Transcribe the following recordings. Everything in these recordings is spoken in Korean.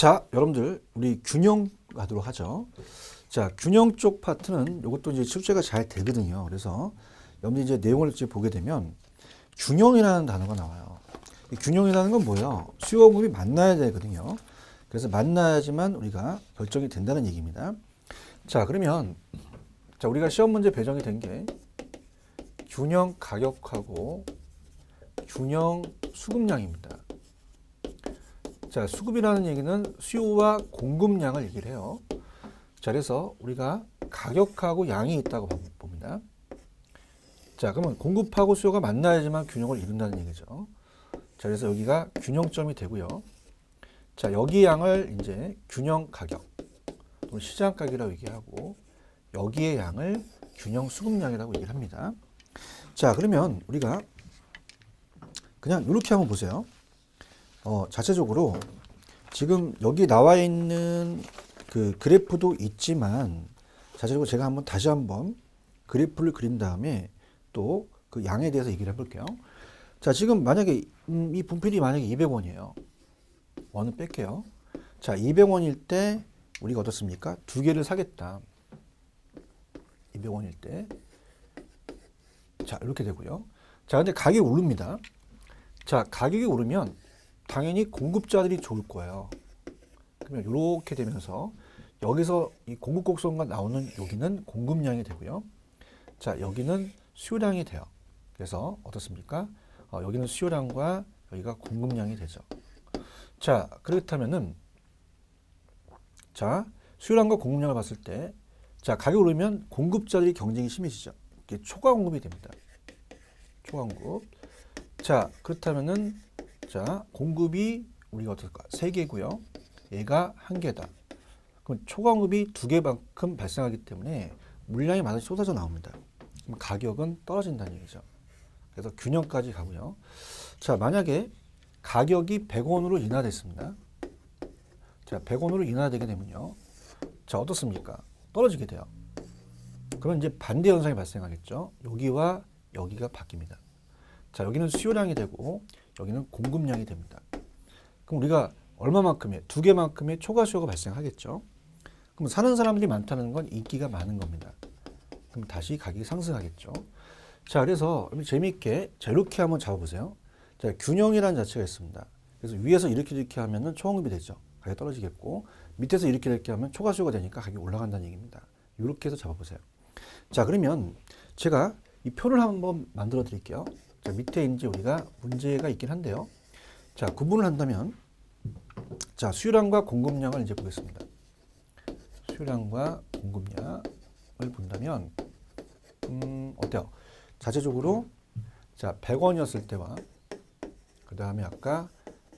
자, 여러분들 우리 균형 가도록 하죠. 자, 균형 쪽 파트는 이것도 이제 출제가 잘 되거든요. 그래서 여러분들 이제 내용을 이제 보게 되면 균형이라는 단어가 나와요. 이 균형이라는 건 뭐예요? 수요와 공급이 만나야 되거든요. 그래서 만나야지만 우리가 결정이 된다는 얘기입니다. 자, 그러면 자, 우리가 시험 문제 배정이 된 게 균형 가격하고 균형 수급량입니다. 자, 수급이라는 얘기는 수요와 공급량을 얘기를 해요. 자, 그래서 우리가 가격하고 양이 있다고 봅니다. 자, 그러면 공급하고 수요가 만나야지만 균형을 이룬다는 얘기죠. 자, 그래서 여기가 균형점이 되고요. 자, 여기 양을 이제 균형 가격 또는 시장 가격이라고 얘기하고 여기의 양을 균형 수급량이라고 얘기를 합니다. 자, 그러면 우리가 그냥 이렇게 한번 보세요. 자체적으로 지금 여기 나와 있는 그 그래프도 있지만 자체적으로 제가 한번 다시 한번 그래프를 그린 다음에 또 그 양에 대해서 얘기를 해볼게요. 자, 지금 만약에 이 분필이 만약에 200원이에요. 원은 뺄게요. 자, 200원일 때 우리가 어떻습니까? 두 개를 사겠다. 200원일 때. 자, 이렇게 되고요. 자, 근데 가격이 오릅니다. 자, 가격이 오르면 당연히 공급자들이 좋을 거예요. 그러면 이렇게 되면서 여기서 이 공급 곡선과 나오는 여기는 공급량이 되고요. 자, 여기는 수요량이 돼요. 그래서 어떻습니까? 여기는 수요량과 여기가 공급량이 되죠. 자, 그렇다면은 자, 수요량과 공급량을 봤을 때 자, 가격이 오르면 공급자들이 경쟁이 심해지죠. 이게 초과 공급이 됩니다. 초과 공급. 자, 그렇다면은 자, 공급이 우리가 어떨까? 3개고요. 얘가 1개다. 그럼 초과 공급이 2개만큼 발생하기 때문에 물량이 많이 쏟아져 나옵니다. 그럼 가격은 떨어진다는 얘기죠. 그래서 균형까지 가고요. 자, 만약에 가격이 100원으로 인하됐습니다. 자, 100원으로 인하되게 되면요. 자, 어떻습니까? 떨어지게 돼요. 그럼 이제 반대 현상이 발생하겠죠. 여기와 여기가 바뀝니다. 자, 여기는 수요량이 되고 여기는 공급량이 됩니다. 그럼 우리가 얼마만큼의 2개만큼의 초과 수요가 발생하겠죠. 그럼 사는 사람들이 많다는 건 인기가 많은 겁니다. 그럼 다시 가격이 상승하겠죠. 자, 그래서 재미있게 자, 이렇게 한번 잡아보세요. 자, 균형이라는 자체가 있습니다. 그래서 위에서 이렇게 하면은 초공급이 되죠. 가격이 떨어지겠고 밑에서 이렇게 하면 초과 수요가 되니까 가격이 올라간다는 얘기입니다. 이렇게 해서 잡아보세요. 자, 그러면 제가 이 표를 한번 만들어 드릴게요. 자, 밑에 이제 우리가 문제가 있긴 한데요. 자, 구분을 한다면 자, 수요량과 공급량을 이제 보겠습니다. 수요량과 공급량을 본다면 어때요? 자체적으로 자, 100원이었을 때와 그 다음에 아까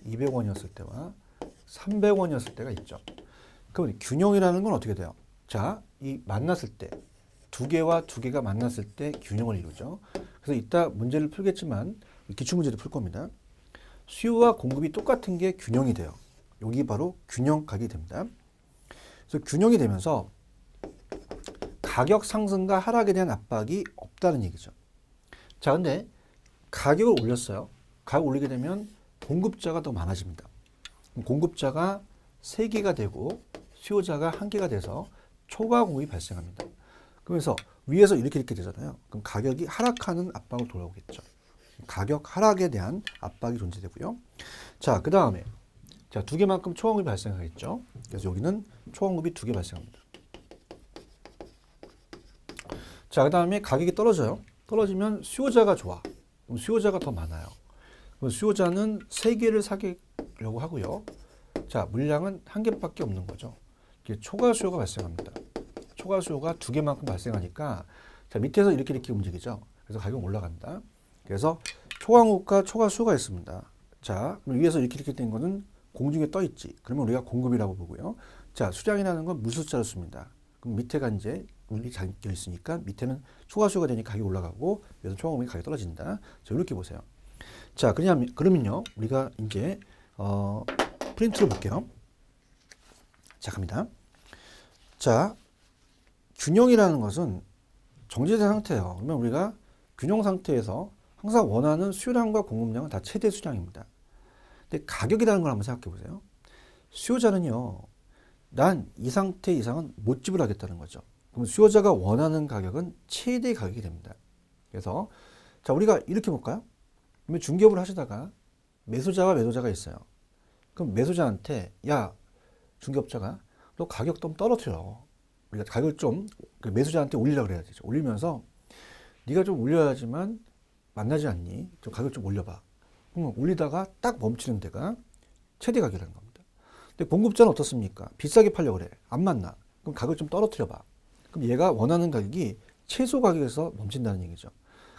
200원이었을 때와 300원이었을 때가 있죠. 그럼 균형이라는 건 어떻게 돼요? 자, 이 만났을 때 2개와 2개가 만났을 때 균형을 이루죠. 그래서 이따 문제를 풀겠지만 기출문제도 풀 겁니다. 수요와 공급이 똑같은 게 균형이 돼요. 여기 바로 균형 가격이 됩니다. 그래서 균형이 되면서 가격 상승과 하락에 대한 압박이 없다는 얘기죠. 자, 근데 가격을 올렸어요. 가격 올리게 되면 공급자가 더 많아집니다. 공급자가 3개가 되고 수요자가 1개가 돼서 초과 공급이 발생합니다. 그래서 위에서 이렇게 되잖아요. 그럼 가격이 하락하는 압박으로 돌아오겠죠. 가격 하락에 대한 압박이 존재되고요. 자, 그 다음에 자, 2개만큼 초과 공급이 발생하겠죠. 그래서 여기는 초과 공급이 2개 발생합니다. 자, 그 다음에 가격이 떨어져요. 떨어지면 수요자가 좋아. 그럼 수요자가 더 많아요. 그럼 수요자는 3개를 사려고 하고요. 자, 물량은 1개밖에 없는 거죠. 이게 초과 수요가 발생합니다. 초과 수요가 2개만큼 발생하니까 자, 밑에서 이렇게 움직이죠. 그래서 가격이 올라간다. 그래서 초과 공급과 초과 수요가 있습니다. 자, 그럼 위에서 이렇게 된 거는 공중에 떠 있지. 그러면 우리가 공급이라고 보고요. 자, 수량이라는 건 무숫자로 씁니다. 그럼 밑에가 이제 물이 잠겨 있으니까 밑에는 초과 수요가 되니까 가격이 올라가고 위에서 초과 공급이 가격이 떨어진다. 자, 이렇게 보세요. 자, 그러면요. 우리가 이제 프린트를 볼게요. 자, 갑니다. 자, 균형이라는 것은 정제된 상태예요. 그러면 우리가 균형 상태에서 항상 원하는 수요량과 공급량은 다 최대 수량입니다. 근데 가격이라는 걸 한번 생각해 보세요. 수요자는요, 난 이 상태 이상은 못 지불하겠다는 거죠. 그럼 수요자가 원하는 가격은 최대 가격이 됩니다. 그래서 자, 우리가 이렇게 볼까요? 그러면 중개업을 하시다가 매수자와 매도자가 있어요. 그럼 매수자한테 야, 중개업자가 너 가격 좀 떨어뜨려. 우리가 가격을 좀 매수자한테 올리려고 그래야 되죠. 올리면서 네가 좀 올려야지만 만나지 않니? 좀 가격 좀 올려봐. 그럼 올리다가 딱 멈추는 데가 최대 가격이라는 겁니다. 근데 공급자는 어떻습니까? 비싸게 팔려고 그래. 안 만나. 그럼 가격 좀 떨어뜨려 봐. 그럼 얘가 원하는 가격이 최소 가격에서 멈춘다는 얘기죠.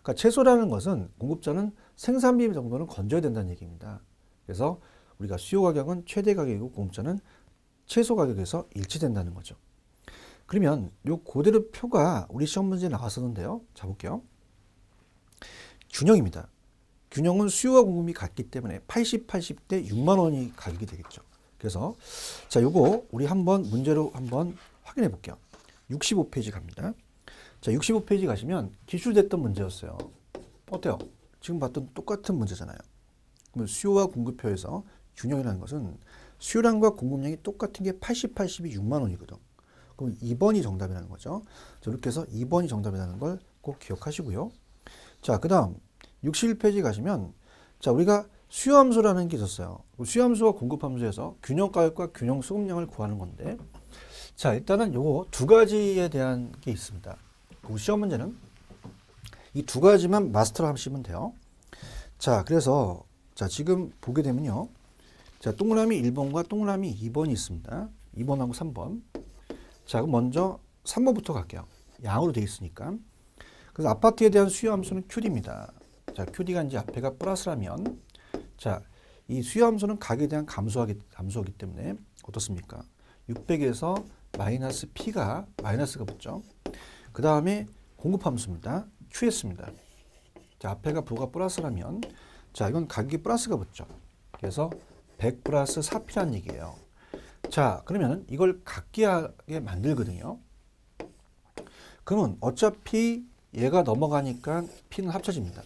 그러니까 최소라는 것은 공급자는 생산비 정도는 건져야 된다는 얘기입니다. 그래서 우리가 수요 가격은 최대 가격이고 공급자는 최소 가격에서 일치된다는 거죠. 그러면 요 그대로 표가 우리 시험 문제에 나왔었는데요. 자 볼게요. 균형입니다. 균형은 수요와 공급이 같기 때문에 80, 80대 6만 원이 가격이 되겠죠. 그래서 자 요거 우리 한번 문제로 한번 확인해 볼게요. 65페이지 갑니다. 자 65페이지 가시면 기출됐던 문제였어요. 어때요? 지금 봤던 똑같은 문제잖아요. 그러면 수요와 공급표에서 균형이라는 것은 수요량과 공급량이 똑같은 게 80, 80이 6만 원이거든. 그럼 2번이 정답이라는 거죠. 자, 이렇게 해서 2번이 정답이라는 걸 꼭 기억하시고요. 자, 그 다음 61페이지 가시면 자, 우리가 수요함수라는 게 있었어요. 수요함수와 공급함수에서 균형가격과 균형수급량을 구하는 건데 자, 일단은 요거 두 가지에 대한 게 있습니다. 시험 문제는 이 두 가지만 마스터를 하시면 돼요. 자, 그래서 자, 지금 보게 되면요. 자, 동그라미 1번과 동그라미 2번이 있습니다. 2번하고 3번. 자, 그럼 먼저 3번부터 갈게요. 양으로 되어 있으니까. 그래서 아파트에 대한 수요 함수는 QD입니다. 자, QD가 이제 앞에가 플러스라면, 자, 이 수요 함수는 가격에 대한 감소하기 때문에 어떻습니까? 600에서 마이너스 P가 마이너스가 붙죠. 그 다음에 공급 함수입니다. QS입니다. 자, 앞에가 부가 플러스라면, 자, 이건 가격이 플러스가 붙죠. 그래서 100 플러스 4P라는 얘기예요. 자, 그러면 이걸 같게하게 만들거든요. 그러면 어차피 얘가 넘어가니까 P는 합쳐집니다.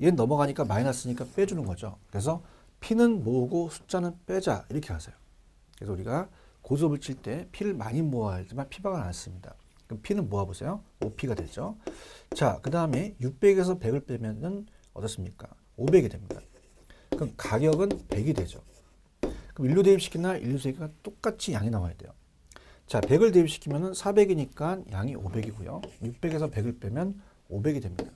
얘는 넘어가니까 마이너스니까 빼주는 거죠. 그래서 P는 모으고 숫자는 빼자 이렇게 하세요. 그래서 우리가 고수업을 칠 때 P를 많이 모아야지만 P방을 안 씁니다. 그럼 P는 모아보세요. 5P가 되죠. 자, 그 다음에 600에서 100을 빼면은 어떻습니까? 500이 됩니다. 그럼 가격은 100이 되죠. 그럼 인류 대입시키나 인류 세기가 똑같이 양이 나와야 돼요. 자, 100을 대입시키면 400이니까 양이 500이고요. 600에서 100을 빼면 500이 됩니다.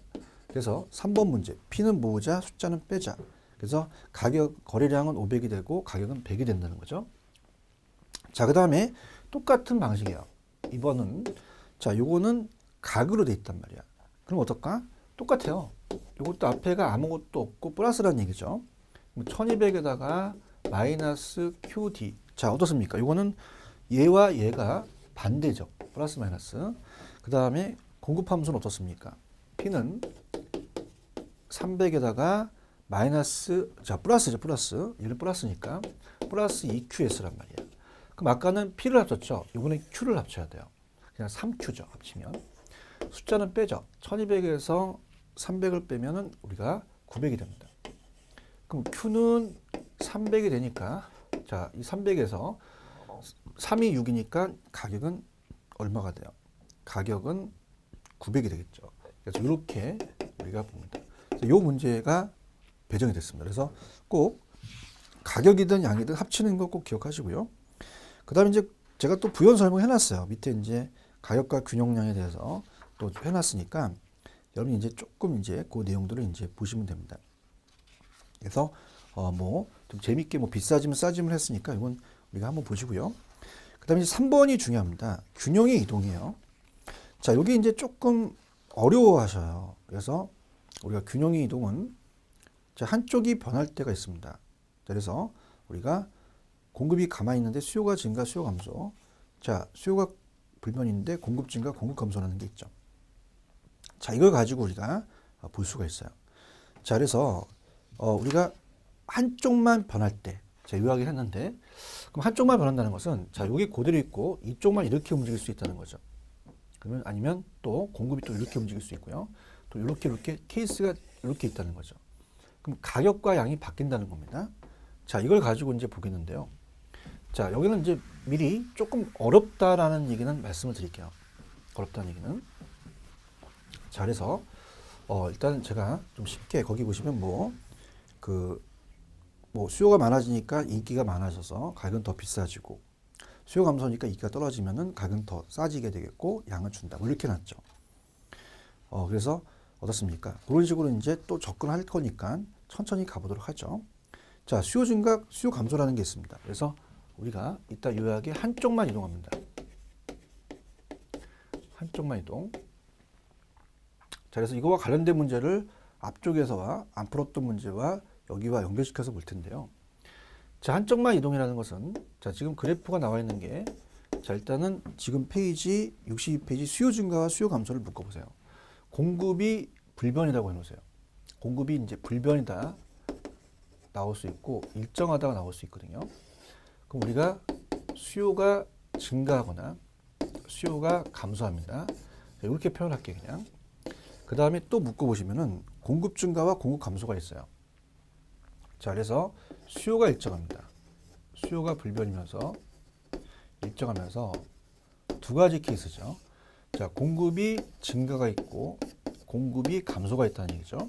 그래서 3번 문제, P는 모으자, 숫자는 빼자. 그래서 가격, 거래량은 500이 되고 가격은 100이 된다는 거죠. 자, 그 다음에 똑같은 방식이에요. 이번은, 자, 요거는 각으로 돼 있단 말이야. 그럼 어떨까? 똑같아요. 요것도 앞에가 아무것도 없고 플러스라는 얘기죠. 1200에다가 마이너스 QD. 자, 어떻습니까? 요거는 얘와 얘가 반대죠. 플러스 마이너스. 그 다음에 공급함수는 어떻습니까? P는 300에다가 마이너스, 자, 플러스죠, 플러스. 얘는 플러스니까 플러스 2QS란 말이야. 그럼 아까는 P를 합쳤죠. 이번엔 Q를 합쳐야 돼요. 그냥 3Q죠, 합치면. 숫자는 빼죠. 1200에서 300을 빼면은 우리가 900이 됩니다. 그럼 Q는 300이 되니까, 자, 이 300에서 3이 6이니까 가격은 얼마가 돼요? 가격은 900이 되겠죠. 그래서 이렇게 우리가 봅니다. 이 문제가 배정이 됐습니다. 그래서 꼭 가격이든 양이든 합치는 거 꼭 기억하시고요. 그 다음에 이제 제가 또 부연 설명 해놨어요. 밑에 이제 가격과 균형량에 대해서 또 해놨으니까 여러분이 이제 조금 이제 그 내용들을 이제 보시면 됩니다. 그래서 뭐 좀 재밌게 뭐 비싸지면 싸지면 했으니까 이건 우리가 한번 보시고요. 그 다음에 이제 3번이 중요합니다. 균형의 이동이에요. 자, 여기 이제 조금 어려워하셔요. 그래서 우리가 균형의 이동은 자, 한쪽이 변할 때가 있습니다. 그래서 우리가 공급이 가만히 있는데 수요가 증가, 수요 감소. 자, 수요가 불변인데 공급 증가, 공급 감소라는 게 있죠. 자, 이걸 가지고 우리가 볼 수가 있어요. 자, 그래서 우리가 한쪽만 변할 때, 제가 요약을 했는데, 그럼 한쪽만 변한다는 것은 자, 여기 그대로 있고 이쪽만 이렇게 움직일 수 있다는 거죠. 그러면 아니면 또 공급이 또 이렇게 움직일 수 있고요. 또 이렇게 케이스가 이렇게 있다는 거죠. 그럼 가격과 양이 바뀐다는 겁니다. 자, 이걸 가지고 이제 보겠는데요. 자, 여기는 이제 미리 조금 어렵다라는 얘기는 말씀을 드릴게요. 어렵다는 얘기는. 자, 그래서 일단 제가 좀 쉽게 거기 보시면 수요가 많아지니까 인기가 많아져서 가격은 더 비싸지고 수요 감소니까 인기가 떨어지면은 가격은 더 싸지게 되겠고 양을 준다. 뭐 이렇게 놨죠. 그래서 어떻습니까? 그런 식으로 이제 또 접근할 거니까 천천히 가보도록 하죠. 자, 수요 증가, 수요 감소라는 게 있습니다. 그래서 우리가 이따 요약에 한쪽만 이동합니다. 한쪽만 이동. 자, 그래서 이거와 관련된 문제를 앞쪽에서와 안 풀었던 문제와 여기와 연결시켜서 볼 텐데요. 자, 한쪽만 이동이라는 것은, 자, 지금 그래프가 나와 있는 게, 자, 일단은 지금 페이지 62페이지 수요 증가와 수요 감소를 묶어보세요. 공급이 불변이라고 해놓으세요. 공급이 이제 불변이다 나올 수 있고 일정하다가 나올 수 있거든요. 그럼 우리가 수요가 증가하거나 수요가 감소합니다. 이렇게 표현할게요, 그냥. 그 다음에 또 묶어보시면은 공급 증가와 공급 감소가 있어요. 자, 그래서 수요가 일정합니다. 수요가 불변이면서 일정하면서 두 가지 케이스죠. 자, 공급이 증가가 있고 공급이 감소가 있다는 얘기죠.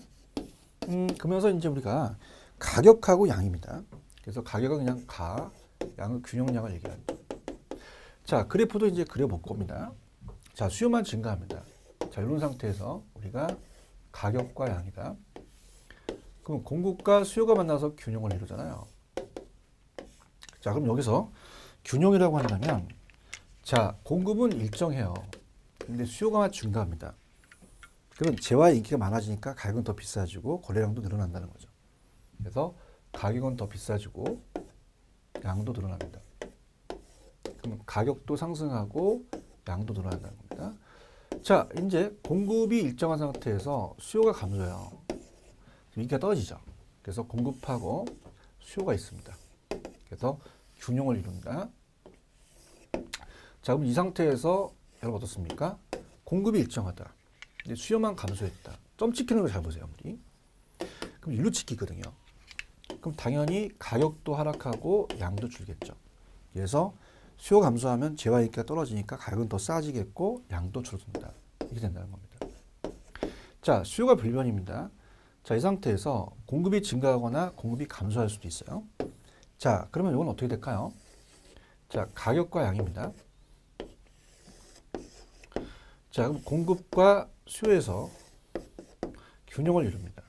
그러면서 이제 우리가 가격하고 양입니다. 그래서 가격은 그냥 양은 균형량을 얘기하는 거죠. 자, 그래프도 이제 그려볼 겁니다. 자, 수요만 증가합니다. 자, 이런 상태에서 우리가 가격과 양이다. 그럼 공급과 수요가 만나서 균형을 이루잖아요. 자, 그럼 여기서 균형이라고 한다면, 자, 공급은 일정해요. 근데 수요가 증가합니다. 그럼 재화의 인기가 많아지니까 가격은 더 비싸지고 거래량도 늘어난다는 거죠. 그래서 가격은 더 비싸지고 양도 늘어납니다. 그럼 가격도 상승하고 양도 늘어난다는 겁니다. 자, 이제 공급이 일정한 상태에서 수요가 감소해요. 인기가 떨어지죠. 그래서 공급하고 수요가 있습니다. 그래서 균형을 이룬다. 자, 그럼 이 상태에서 여러분 어떻습니까? 공급이 일정하다. 근데 수요만 감소했다. 점 찍히는 거 잘 보세요, 우리. 그럼 일로 찍히거든요. 그럼 당연히 가격도 하락하고 양도 줄겠죠. 그래서 수요 감소하면 재화 인기가 떨어지니까 가격은 더 싸지겠고 양도 줄어든다. 이렇게 된다는 겁니다. 자, 수요가 불변입니다. 자, 이 상태에서 공급이 증가하거나 공급이 감소할 수도 있어요. 자, 그러면 이건 어떻게 될까요? 자, 가격과 양입니다. 자, 그럼 공급과 수요에서 균형을 이룹니다.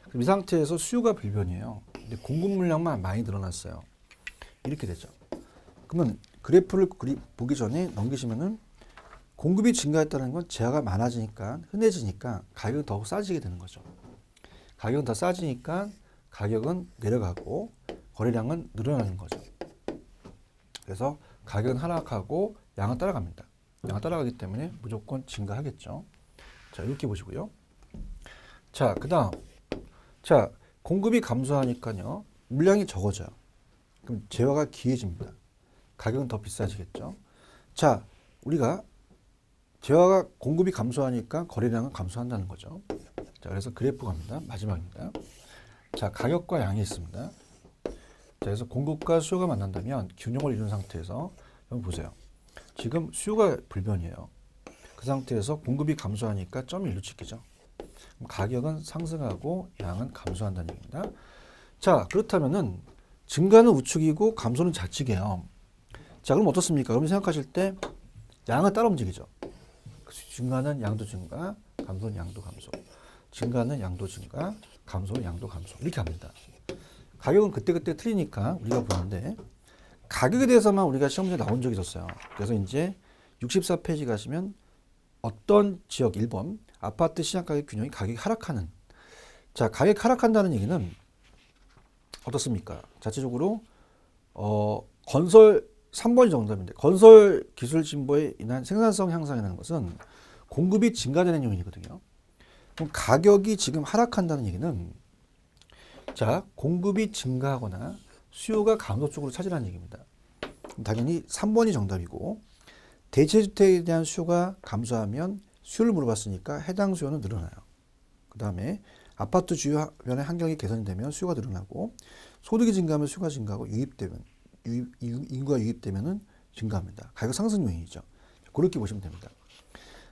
그럼 이 상태에서 수요가 불변이에요. 근데 공급 물량만 많이 늘어났어요. 이렇게 되죠. 그러면 그래프를 보기 전에 넘기시면은 공급이 증가했다는 건 재화가 많아지니까 흔해지니까 가격은 더 싸지게 되는 거죠. 가격은 더 싸지니까 가격은 내려가고 거래량은 늘어나는 거죠. 그래서 가격은 하락하고 양은 따라갑니다. 양은 따라가기 때문에 무조건 증가하겠죠. 자, 이렇게 보시고요. 자, 그 다음. 자, 공급이 감소하니까요. 물량이 적어져요. 그럼 재화가 기해집니다. 가격은 더 비싸지겠죠. 자, 우리가 재화가 공급이 감소하니까 거래량은 감소한다는 거죠. 자, 그래서 그래프 갑니다. 마지막입니다. 자, 가격과 양이 있습니다. 자, 그래서 공급과 수요가 만난다면 균형을 이룬 상태에서 한번 보세요. 지금 수요가 불변이에요. 그 상태에서 공급이 감소하니까 점이 일로 찍히죠. 그럼 가격은 상승하고 양은 감소한다는 얘기입니다. 자, 그렇다면은 증가는 우측이고 감소는 좌측이에요. 자, 그럼 어떻습니까? 그럼 생각하실 때 양은 따라 움직이죠. 증가는 양도 증가, 감소는 양도 감소. 증가는 양도 증가, 감소는 양도 감소. 이렇게 합니다. 가격은 그때그때 틀리니까 우리가 보는데 가격에 대해서만 우리가 시험지에 나온 적이 있었어요. 그래서 이제 64페이지 가시면 어떤 지역 1번 아파트 시장가격 균형이 가격이 하락하는. 자, 가격이 하락한다는 얘기는 어떻습니까? 자체적으로 건설 3번이 정답인데 건설 기술 진보에 인한 생산성 향상이라는 것은 공급이 증가되는 요인이거든요. 그럼 가격이 지금 하락한다는 얘기는 자, 공급이 증가하거나 수요가 감소 쪽으로 차지하는 얘기입니다. 당연히 3번이 정답이고 대체주택에 대한 수요가 감소하면 수요를 물어봤으니까 해당 수요는 늘어나요. 그 다음에 아파트 주변의 환경이 개선되면 수요가 늘어나고 소득이 증가하면 수요가 증가하고 유입되면 인구가 유입되면은 증가합니다. 가격 상승 요인이죠. 그렇게 보시면 됩니다.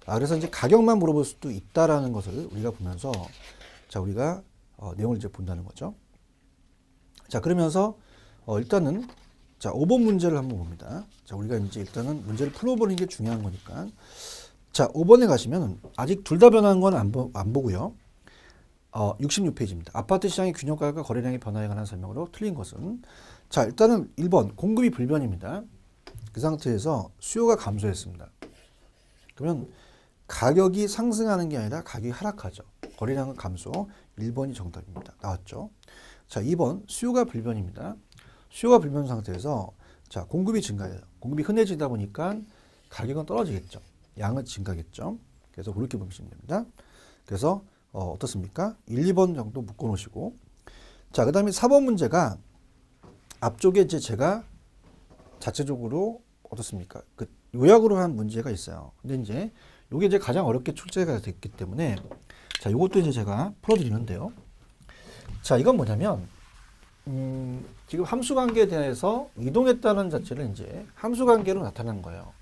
그래서 이제 가격만 물어볼 수도 있다라는 것을 우리가 보면서 자, 우리가 내용을 이제 본다는 거죠. 자, 그러면서 일단은 자, 5번 문제를 한번 봅니다. 자, 우리가 이제 일단은 문제를 풀어보는 게 중요한 거니까. 자, 5번에 가시면 아직 둘 다 변한 건 안 보고요. 66페이지입니다. 아파트 시장의 균형가격과 거래량의 변화에 관한 설명으로 틀린 것은 자, 일단은 1번 공급이 불변입니다. 그 상태에서 수요가 감소했습니다. 그러면 가격이 상승하는 게 아니라 가격이 하락하죠. 거래량은 감소. 1번이 정답입니다. 나왔죠. 자, 2번 수요가 불변입니다. 수요가 불변 상태에서 자, 공급이 증가해요. 공급이 흔해지다 보니까 가격은 떨어지겠죠. 양은 증가겠죠. 그래서 그렇게 보시면 됩니다. 그래서 어떻습니까? 1, 2번 정도 묶어 놓으시고 자, 그다음에 4번 문제가 앞쪽에 이제 제가 자체적으로 어떻습니까? 그 요약으로 한 문제가 있어요. 근데 이제 요게 이제 가장 어렵게 출제가 됐기 때문에 자, 요것도 이제 제가 풀어 드리는데요. 자, 이건 뭐냐면 지금 함수 관계에 대해서 이동했다는 자체를 이제 함수 관계로 나타난 거예요.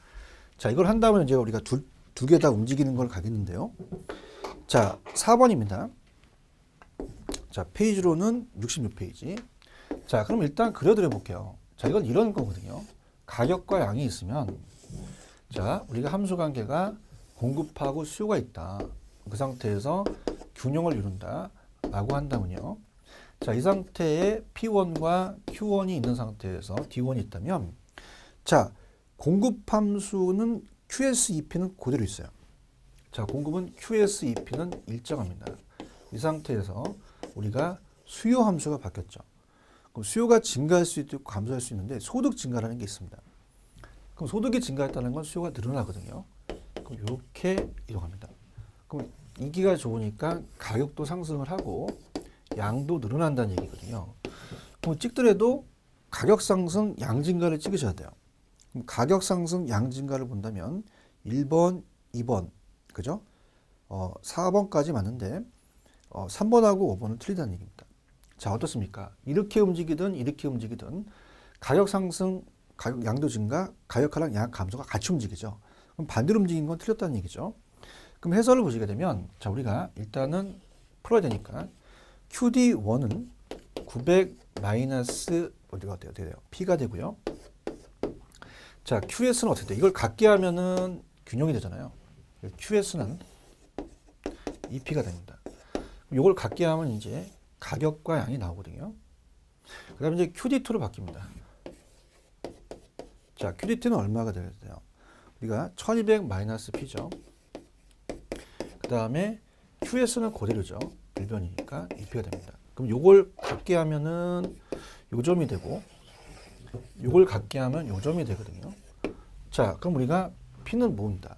자, 이걸 한다면 이제 우리가 두 개 다 움직이는 걸 가겠는데요. 자, 4번입니다. 자, 페이지로는 66페이지. 자, 그럼 일단 그려드려 볼게요. 자, 이건 이런 거거든요. 가격과 양이 있으면 자, 우리가 함수 관계가 공급하고 수요가 있다. 그 상태에서 균형을 이룬다 라고 한다면요. 자, 이 상태에 P1과 Q1이 있는 상태에서 D1이 있다면 자, 공급 함수는 QSEP는 그대로 있어요. 자, 공급은 QSEP는 일정합니다. 이 상태에서 우리가 수요 함수가 바뀌었죠. 그럼 수요가 증가할 수 있고 감소할 수 있는데 소득 증가라는 게 있습니다. 그럼 소득이 증가했다는 건 수요가 늘어나거든요. 그럼 이렇게 이동합니다. 그럼 인기가 좋으니까 가격도 상승을 하고 양도 늘어난다는 얘기거든요. 그럼 찍더라도 가격 상승, 양 증가를 찍으셔야 돼요. 그럼 가격 상승, 양 증가를 본다면 1번, 2번, 그죠? 4번까지 맞는데 3번하고 5번은 틀리다는 얘기입니다. 자, 어떻습니까? 이렇게 움직이든 이렇게 움직이든 가격 상승, 가격 양도 증가, 가격 하락, 양 감소가 같이 움직이죠. 그럼 반대로 움직인 건 틀렸다는 얘기죠. 그럼 해설을 보시게 되면 자, 우리가 일단은 풀어야 되니까 QD1은 900 마이너스 어디가 돼요? P가 되고요. 자, QS는 어떻게 돼? 이걸 같게 하면은 균형이 되잖아요. QS는 EP가 됩니다. 이걸 같게 하면 이제 가격과 양이 나오거든요. 그 다음에 이제 QD2로 바뀝니다. 자, QD2는 얼마가 돼야 돼요? 우리가 1200 마이너스 P죠. 그 다음에 QS는 그대로죠. 불변이니까 EP가 됩니다. 그럼 요걸 같게 하면은 요 점이 되고 요걸 같게 하면 요 점이 되거든요. 자, 그럼 우리가 P는 모은다.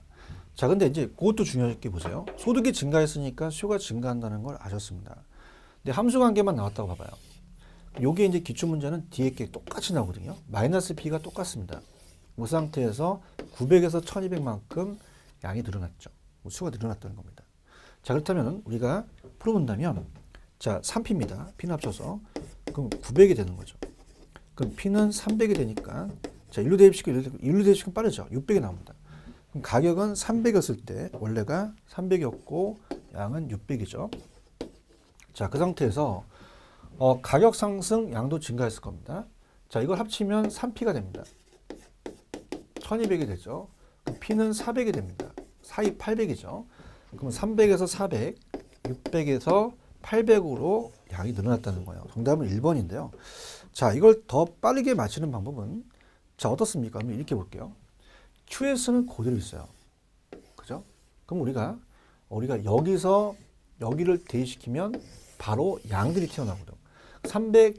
자, 근데 이제 그것도 중요하게 보세요. 소득이 증가했으니까 수요가 증가한다는 걸 아셨습니다. 근데 함수 관계만 나왔다고 봐봐요. 요게 이제 기출 문제는 뒤에 게 똑같이 나오거든요. 마이너스 P가 똑같습니다. 그 상태에서 900에서 1200만큼 양이 늘어났죠. 수요가 늘어났다는 겁니다. 자, 그렇다면 우리가 풀어본다면 자, 3P입니다. P는 합쳐서 그럼 900이 되는 거죠. 그럼 P는 300이 되니까 자, 일로 대입시키면 빠르죠. 600이 나옵니다. 그럼 가격은 300이었을 때 원래가 300이었고 양은 600이죠. 자, 그 상태에서 가격 상승, 양도 증가했을 겁니다. 자, 이걸 합치면 3P가 됩니다. 1200이 되죠. 그럼 P는 400이 됩니다. 사이 800이죠. 그럼 300에서 400, 600에서 800으로 양이 늘어났다는 거예요. 정답은 1번인데요. 자, 이걸 더 빠르게 맞히는 방법은 자, 어떻습니까? 그럼 이렇게 볼게요. QS는 그대로 있어요. 그죠? 그럼 우리가 여기서 여기를 대입시키면 바로 양들이 튀어나오거든요. 300,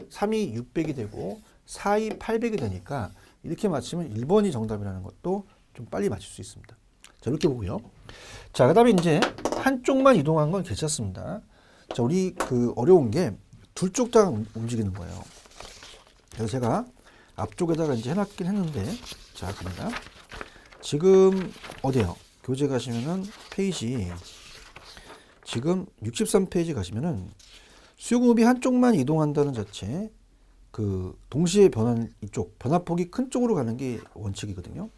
3이 600이 되고 4이 800이 되니까 이렇게 맞히면 1번이 정답이라는 것도 좀 빨리 맞출 수 있습니다. 자, 이렇게 보고요. 자, 그 다음에 이제 한쪽만 이동한 건 괜찮습니다. 자, 우리 어려운 게 둘 쪽 다 움직이는 거예요. 그래서 제가 앞쪽에다가 이제 해놨긴 했는데, 자, 갑니다. 지금 어디에요? 교재 가시면은 페이지, 지금 63페이지 가시면은 수요공급이 한쪽만 이동한다는 자체, 그 동시에 변하는 이쪽 변화폭이 큰 쪽으로 가는 게 원칙이거든요.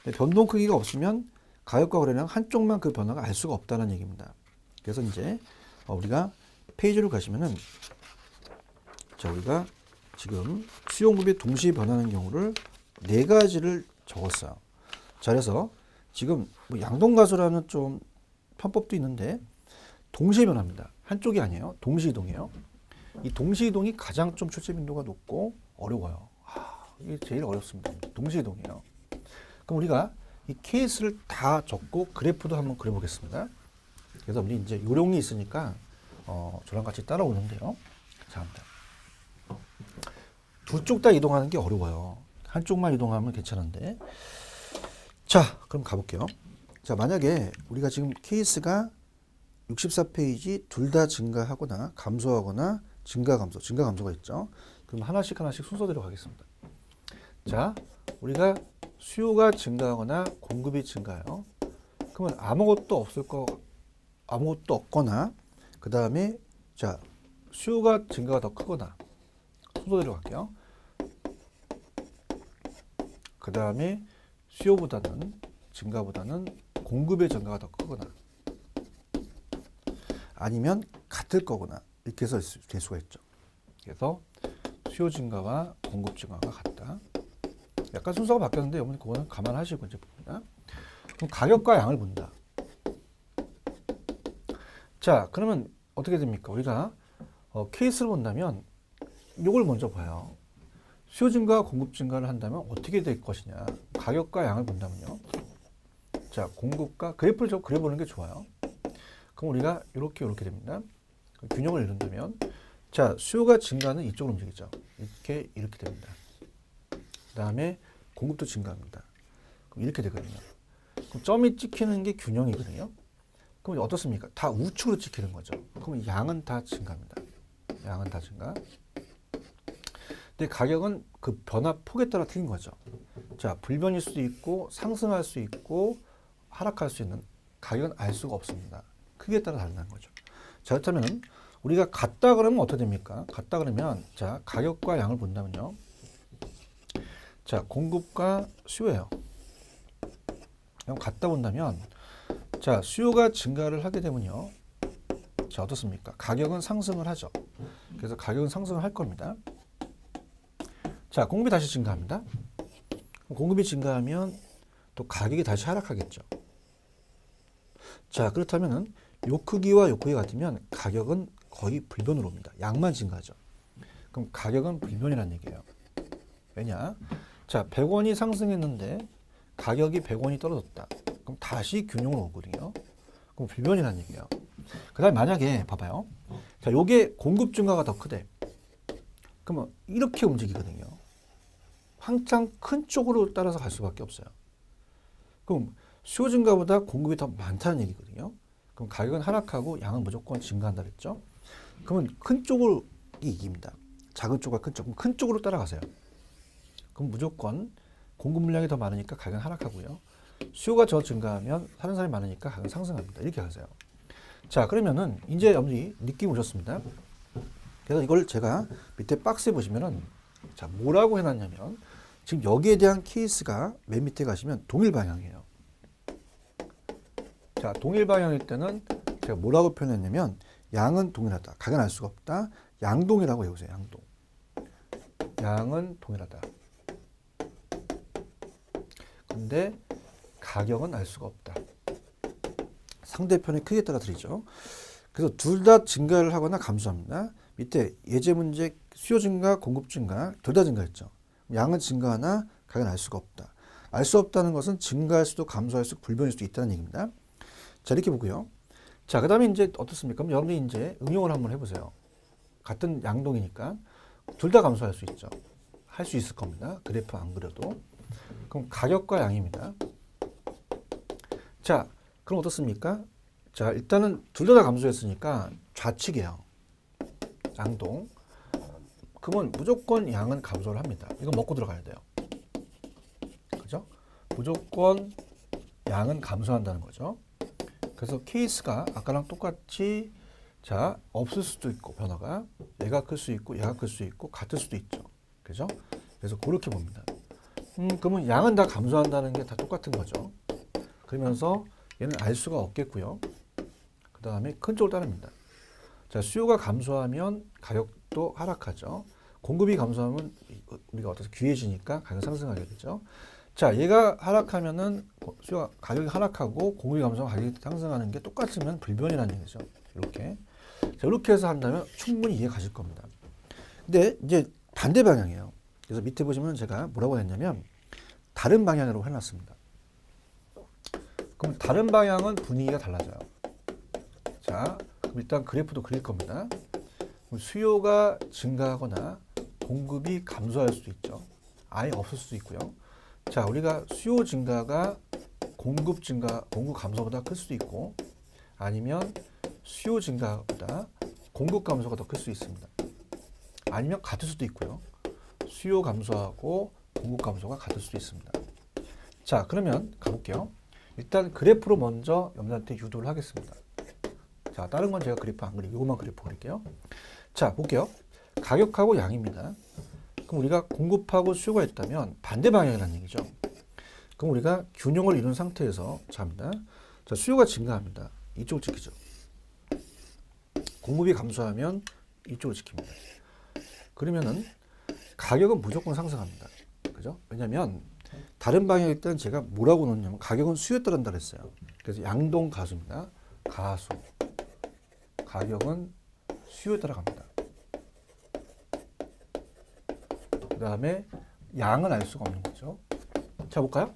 근데 변동 크기가 없으면 가격과 거래량 한쪽만 그 변화가 알 수가 없다는 얘기입니다. 그래서 이제 우리가 페이지로 가시면은 자 우리가 지금 수요 공급이 동시에 변하는 경우를 네 가지를 적었어요. 자 그래서 지금 뭐 양동가소라는 좀 편법도 있는데 동시에 변합니다. 한쪽이 아니에요. 동시 이동이에요. 이 동시 이동이 가장 좀 출제 빈도가 높고 어려워요. 이게 제일 어렵습니다. 동시 이동이에요. 그럼 우리가 이 케이스를 다 적고 그래프도 한번 그려보겠습니다. 그래서 우리 이제 요령이 있으니까 저랑 같이 따라오는데요. 자, 두 쪽 다 이동하는 게 어려워요. 한쪽만 이동하면 괜찮은데. 자, 그럼 가볼게요. 자, 만약에 우리가 지금 케이스가 64페이지 둘 다 증가하거나 감소하거나 증가 감소가 있죠. 그럼 하나씩 순서대로 가겠습니다. 자, 우리가 수요가 증가하거나 공급이 증가해요. 그러면 아무것도 없거나 그 다음에 자 수요가 증가가 더 크거나 순서대로 갈게요. 그 다음에 증가보다는 공급의 증가가 더 크거나 아니면 같을 거거나 이렇게 해서 될 수가 있죠. 그래서 수요 증가와 공급 증가가 같다. 약간 순서가 바뀌었는데 여러분 그거는 감안하시고 이제 봅니다. 그럼 가격과 양을 본다. 자, 그러면 어떻게 됩니까? 우리가 케이스를 본다면 이걸 먼저 봐요. 수요 증가와 공급 증가를 한다면 어떻게 될 것이냐. 가격과 양을 본다면요. 자, 공급과 그래프를 좀 그려보는 게 좋아요. 그럼 우리가 이렇게 됩니다. 균형을 이룬다면 자, 수요가 증가는 이쪽으로 움직이죠. 이렇게 됩니다. 그 다음에 공급도 증가합니다. 그럼 이렇게 되거든요. 그럼 점이 찍히는 게 균형이거든요. 그럼 어떻습니까? 다 우측으로 찍히는 거죠. 그럼 양은 다 증가합니다. 양은 다 증가. 근데 가격은 그 변화폭에 따라 틀린 거죠. 자, 불변일 수도 있고 상승할 수 있고 하락할 수 있는 가격은 알 수가 없습니다. 크기에 따라 다르다는 거죠. 자, 그렇다면 우리가 같다 그러면 어떻게 됩니까? 같다 그러면 자, 가격과 양을 본다면요. 자, 공급과 수요예요. 그럼 같다 본다면 자, 수요가 증가를 하게 되면요. 자, 어떻습니까? 가격은 상승을 하죠. 그래서 가격은 상승을 할 겁니다. 자, 공급이 다시 증가합니다. 공급이 증가하면 또 가격이 다시 하락하겠죠. 자, 그렇다면은 요 크기와 요 크기가 같으면 가격은 거의 불변으로 옵니다. 양만 증가하죠. 그럼 가격은 불변이라는 얘기예요. 왜냐? 자, 100원이 상승했는데 가격이 100원이 떨어졌다. 그럼 다시 균형으로 오거든요. 그럼 불변이라는 얘기예요. 그 다음에 만약에 봐봐요. 자, 요게 공급 증가가 더 크대. 그러면 이렇게 움직이거든요. 한창 큰 쪽으로 따라서 갈 수밖에 없어요. 그럼 수요 증가보다 공급이 더 많다는 얘기거든요. 그럼 가격은 하락하고 양은 무조건 증가한다 그랬죠. 그러면 큰 쪽이 이깁니다. 작은 쪽과 큰 쪽. 그럼 큰 쪽으로 따라가세요. 그럼 무조건 공급 물량이 더 많으니까 가격은 하락하고요. 수요가 더 증가하면 사는 사람이 많으니까 가격은 상승합니다. 이렇게 하세요. 자, 그러면은 이제 여러분이 느낌 오셨습니다. 그래서 이걸 제가 밑에 박스에 보시면은 자, 뭐라고 해놨냐면 지금 여기에 대한 케이스가 맨 밑에 가시면 동일 방향이에요. 자, 동일 방향일 때는 제가 뭐라고 표현했냐면 양은 동일하다. 가격은 알 수가 없다. 양동이라고 해보세요. 양동. 양은 동일하다. 근데 가격은 알 수가 없다. 상대편의 크기에 따라 드리죠. 그래서 둘 다 증가를 하거나 감소합니다. 밑에 예제 문제 수요 증가, 공급 증가 둘 다 증가했죠. 양은 증가하나 가격은 알 수가 없다. 알 수 없다는 것은 증가할 수도 감소할 수도 불변일 수도 있다는 얘기입니다. 자, 이렇게 보고요. 자, 그 다음에 이제 어떻습니까? 그럼 여러분이 이제 응용을 한번 해보세요. 같은 양동이니까 둘 다 감소할 수 있죠. 할 수 있을 겁니다. 그래프 안 그려도. 그럼 가격과 양입니다. 자, 그럼 어떻습니까? 자, 일단은 둘 다 감소했으니까 좌측이에요. 양동. 그러면 무조건 양은 감소를 합니다. 이거 먹고 들어가야 돼요. 그죠? 무조건 양은 감소한다는 거죠. 그래서 케이스가 아까랑 똑같이 자, 없을 수도 있고 변화가 얘가 클 수 있고 얘가 클 수 있고 같을 수도 있죠. 그죠? 그래서 그렇게 봅니다. 그러면 양은 다 감소한다는 게 다 똑같은 거죠. 그러면서 얘는 알 수가 없겠고요. 그 다음에 큰 쪽을 따릅니다. 자, 수요가 감소하면 가격도 하락하죠. 공급이 감소하면 우리가 어떻게 귀해지니까 가격 상승하게 되죠. 자, 얘가 하락하면은 수요가 가격이 하락하고 공급이 감소하면 가격이 상승하는 게 똑같으면 불변이라는 얘기죠. 이렇게. 자, 이렇게 해서 한다면 충분히 이해 가실 겁니다. 근데 이제 반대 방향이에요. 그래서 밑에 보시면 제가 뭐라고 했냐면 다른 방향으로 해놨습니다. 그럼 다른 방향은 분위기가 달라져요. 자, 그럼 일단 그래프도 그릴 겁니다. 그럼 수요가 증가하거나 공급이 감소할 수도 있죠. 아예 없을 수도 있고요. 자, 우리가 수요 증가가 공급 감소보다 클 수도 있고, 아니면 수요 증가보다 공급 감소가 더 클 수 있습니다. 아니면 같을 수도 있고요. 수요 감소하고 공급 감소가 같을 수도 있습니다. 자, 그러면 가볼게요. 일단 그래프로 먼저 여러분한테 유도를 하겠습니다. 자, 다른 건 제가 그래프 안 그리고 이것만 그래프 그릴게요. 자, 볼게요. 가격하고 양입니다. 그럼 우리가 공급하고 수요가 있다면 반대 방향이라는 얘기죠. 그럼 우리가 균형을 이룬 상태에서 잡니다. 자, 수요가 증가합니다. 이쪽을 지키죠. 공급이 감소하면 이쪽을 지킵니다. 그러면은 가격은 무조건 상승합니다. 그죠? 왜냐면 다른 방향일 때는 제가 뭐라고 놓냐면 가격은 수요에 따른다 그랬어요. 그래서 양동 가수입니다. 가수. 가격은 수요에 따라갑니다. 그 다음에 양은 알 수가 없는 거죠. 자, 볼까요?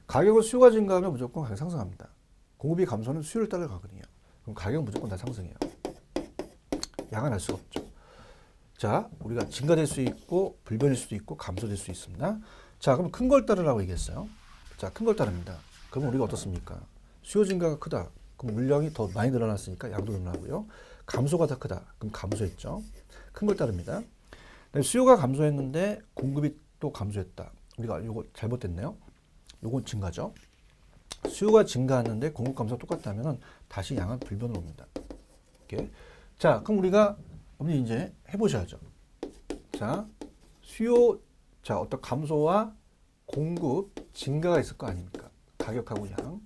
가격은 수요가 증가하면 무조건 가격 상승합니다. 공급이 감소는 수요를 따라가거든요. 그럼 가격은 무조건 다 상승해요. 양은 알 수가 없죠. 자, 우리가 증가될 수 있고 불변일 수도 있고 감소될 수 있습니다. 자, 그럼 큰 걸 따르라고 얘기했어요. 자, 큰 걸 따릅니다. 그러면 우리가 어떻습니까? 수요 증가가 크다. 그럼 물량이 더 많이 늘어났으니까 양도 늘어나고요. 감소가 더 크다. 그럼 감소했죠. 큰 걸 따릅니다. 수요가 감소했는데 공급이 또 감소했다. 우리가 이거 잘못됐네요. 요건 증가죠. 수요가 증가하는데 공급 감소가 똑같다면 다시 양은 불변으로 옵니다. 이렇게. 자, 그럼 우리가 이제 해보셔야죠. 자, 수요, 자, 어떤 감소와 공급 증가가 있을 거 아닙니까? 가격하고 양.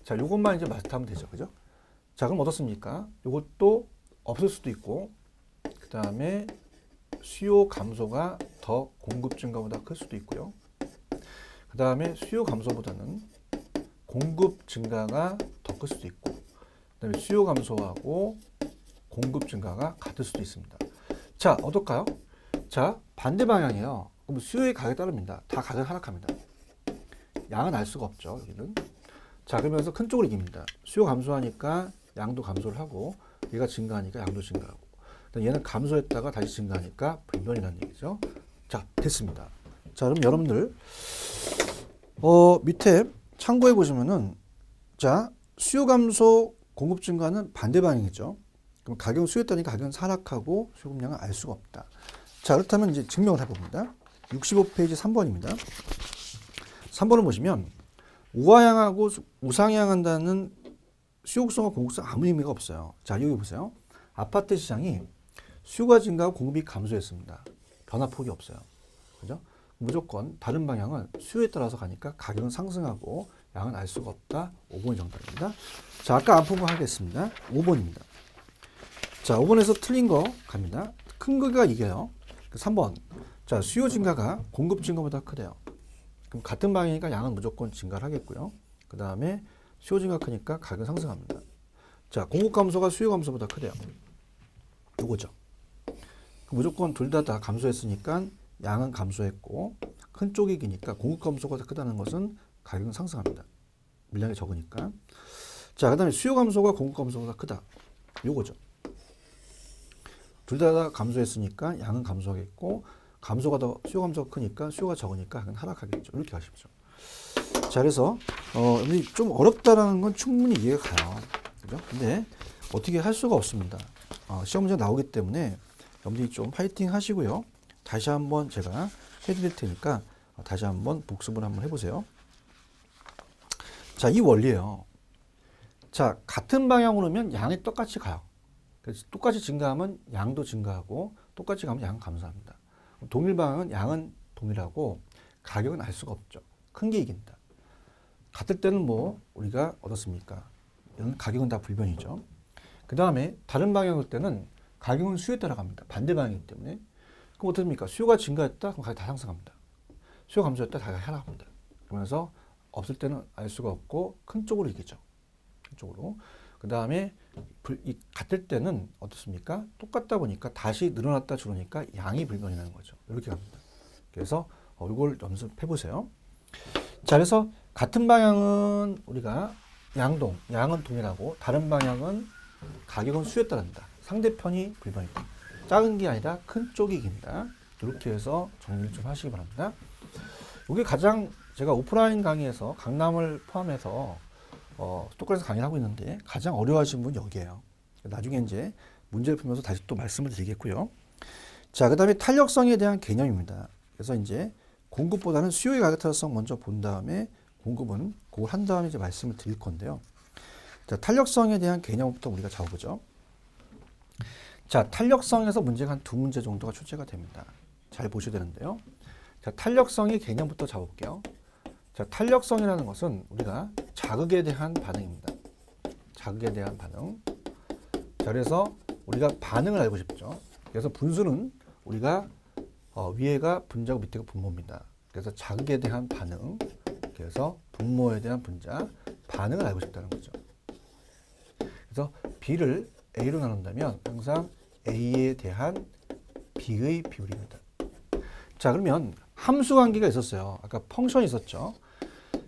자, 요것만 이제 마스터하면 되죠. 그죠? 자, 그럼 어떻습니까? 요것도 없을 수도 있고, 그 다음에 수요 감소가 더 공급 증가보다 클 수도 있고요. 그 다음에 수요 감소보다는 공급 증가가 더 클 수도 있고, 그 다음에 수요 감소하고 공급 증가가 같을 수도 있습니다. 자, 어떨까요? 자, 반대 방향이에요. 그럼 수요의 가격에 따릅니다. 다 가격 하락합니다. 양은 알 수가 없죠, 여기는. 자, 그러면서 큰 쪽으로 이깁니다. 수요 감소하니까 양도 감소를 하고, 얘가 증가하니까 양도 증가하고. 얘는 감소했다가 다시 증가하니까 불변이라는 얘기죠. 자, 됐습니다. 자, 그럼 여러분들, 밑에 참고해 보시면은, 자, 수요 감소, 공급 증가는 반대 방향이죠. 그럼 가격은 수요에 따르니까 가격은 하락하고 수요금량은 알 수가 없다. 자, 그렇다면 이제 증명을 해봅니다. 65페이지 3번입니다. 3번을 보시면 우하향하고 우상향한다는 수요극성과 공급성 아무 의미가 없어요. 자, 여기 보세요. 아파트 시장이 수요가 증가하고 공급이 감소했습니다. 변화폭이 없어요. 그죠? 무조건 다른 방향은 수요에 따라서 가니까 가격은 상승하고 양은 알 수가 없다. 5번이 정답입니다. 자, 아까 안 푼 거 하겠습니다. 5번입니다. 자, 5번에서 틀린 거 갑니다. 큰 거가 이겨요. 3번. 자, 수요 증가가 공급 증가보다 크대요. 그럼 같은 방향이니까 양은 무조건 증가를 하겠고요. 그 다음에 수요 증가 크니까 가격은 상승합니다. 자, 공급 감소가 수요 감소보다 크대요. 요거죠. 무조건 둘 다 감소했으니까 양은 감소했고 큰 쪽이 이기니까 공급 감소가 더 크다는 것은 가격은 상승합니다. 물량이 적으니까. 자, 그 다음에 수요 감소가 공급 감소보다 크다. 요거죠. 둘 다 감소했으니까 양은 감소하겠고 감소가 더 수요 감소가 크니까 수요가 적으니까 양은 하락하겠죠. 이렇게 하십시오. 자, 그래서 좀 어렵다라는 건 충분히 이해가 가요. 그죠? 근데 어떻게 할 수가 없습니다. 시험 문제 나오기 때문에 여러분들이 좀 파이팅 하시고요. 다시 한번 제가 해드릴 테니까 다시 한번 복습을 한번 해보세요. 자, 이 원리예요. 자, 같은 방향으로면 양이 똑같이 가요. 그래서 똑같이 증가하면 양도 증가하고 똑같이 가면 양은 감소합니다. 동일 방향은 양은 동일하고 가격은 알 수가 없죠. 큰 게 이긴다. 같을 때는 뭐 우리가 얻었습니까? 이런 가격은 다 불변이죠. 그 다음에 다른 방향일 때는 가격은 수요에 따라갑니다. 반대 방향이기 때문에. 그럼 어떻습니까? 수요가 증가했다? 그럼 가격이 다 상승합니다. 수요가 감소했다? 가격이 하락합니다. 그러면서 없을 때는 알 수가 없고 큰 쪽으로 이기죠. 큰 쪽으로. 그 다음에 같을 때는 어떻습니까? 똑같다 보니까 다시 늘어났다 줄으니까 양이 불변이 나는 거죠. 이렇게 갑니다. 그래서 이걸 연습해 보세요. 자, 그래서 같은 방향은 우리가 양은 동일하고 다른 방향은 가격은 수요에 따른다. 상대편이 불변이다. 작은 게 아니라 큰 쪽이 이긴다. 이렇게 해서 정리를 좀 하시기 바랍니다. 이게 가장 제가 오프라인 강의에서 강남을 포함해서 스토크에서 강의를 하고 있는데 가장 어려워하시는 분이 여기에요. 나중에 이제 문제를 풀면서 다시 또 말씀을 드리겠고요. 자, 그 다음에 탄력성에 대한 개념입니다. 그래서 이제 공급보다는 수요의 가격 탄력성 먼저 본 다음에 공급은 그걸 한 다음에 이제 말씀을 드릴 건데요. 자, 탄력성에 대한 개념부터 우리가 잡아보죠. 자, 탄력성에서 문제가 한 2문제 정도가 출제가 됩니다. 잘 보셔야 되는데요. 자, 탄력성의 개념부터 잡아볼게요. 자, 탄력성이라는 것은 우리가 자극에 대한 반응입니다. 자극에 대한 반응. 자, 그래서 우리가 반응을 알고 싶죠. 그래서 분수는 우리가 위에가 분자고 밑에가 분모입니다. 그래서 자극에 대한 반응, 그래서 분모에 대한 분자, 반응을 알고 싶다는 거죠. 그래서 B를 A로 나눈다면 항상 A에 대한 B의 비율입니다. 자, 그러면 함수관계가 있었어요. 아까 펑션이 있었죠.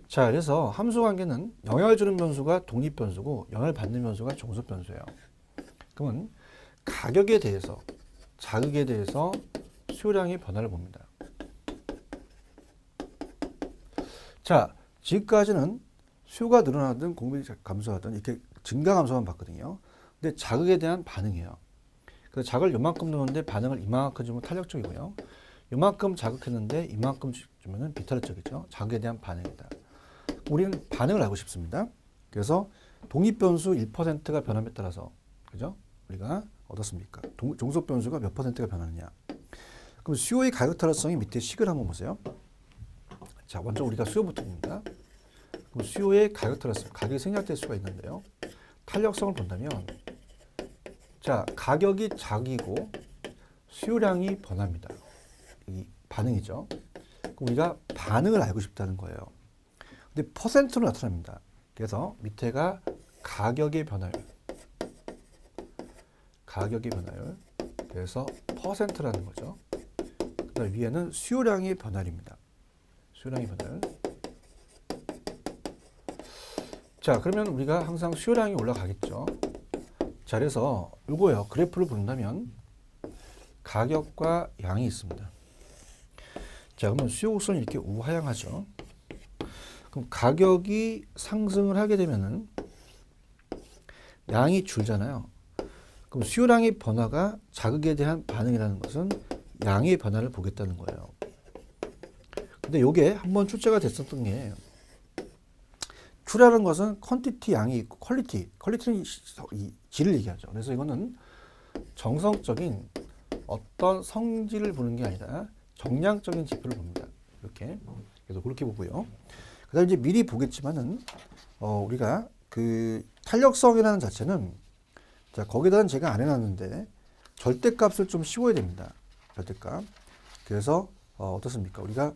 자, 그래서 함수관계는 영향을 주는 변수가 독립변수고 영향을 받는 변수가 종속변수예요. 그러면 가격에 대해서, 자극에 대해서 수요량의 변화를 봅니다. 자, 지금까지는 수요가 늘어나든 공급이 감소하든 이렇게 증가 감소만 봤거든요. 근데 자극에 대한 반응이에요. 그래서 자극을 요만큼 넣었는데 반응을 이만큼 주면 탄력적이고요. 요만큼 자극했는데 이만큼 주면은 비탄력적이죠. 자극에 대한 반응이다. 우리는 반응을 알고 싶습니다. 그래서 독립변수 1%가 변함에 따라서, 그죠? 우리가 얻었습니까? 종속변수가 몇 %가 변하느냐. 그럼 수요의 가격 탄력성이 밑에 식을 한번 보세요. 자, 먼저 우리가 수요부터 봅니다. 그럼 수요의 가격 탄력성, 가격이 생략될 수가 있는데요. 탄력성을 본다면, 자, 가격이 자기고 수요량이 변합니다. 이 반응이죠. 그럼 우리가 반응을 알고 싶다는 거예요. 근데 퍼센트로 나타납니다. 그래서 밑에가 가격의 변화율. 가격의 변화율. 그래서 퍼센트라는 거죠. 그다음 위에는 수요량의 변화율입니다. 수요량의 변화율. 자, 그러면 우리가 항상 수요량이 올라가겠죠. 자, 그래서 이거요. 그래프를 본다면 가격과 양이 있습니다. 자, 그러면 수요 곡선이 이렇게 우하향하죠. 그럼 가격이 상승을 하게 되면은 양이 줄잖아요. 그럼 수요량의 변화가 자극에 대한 반응이라는 것은 양의 변화를 보겠다는 거예요. 근데 이게 한번 출제가 됐었던 게 Q라는 것은 퀀티티 양이 있고 퀄리티는 이 질을 얘기하죠. 그래서 이거는 정성적인 어떤 성질을 보는 게 아니라 정량적인 지표를 봅니다. 이렇게. 그래서 그렇게 보고요. 그 다음에 이제 미리 보겠지만은, 우리가 그 탄력성이라는 자체는, 자, 거기다는 제가 안 해놨는데, 절대값을 좀 씌워야 됩니다. 절대값. 그래서, 어떻습니까? 우리가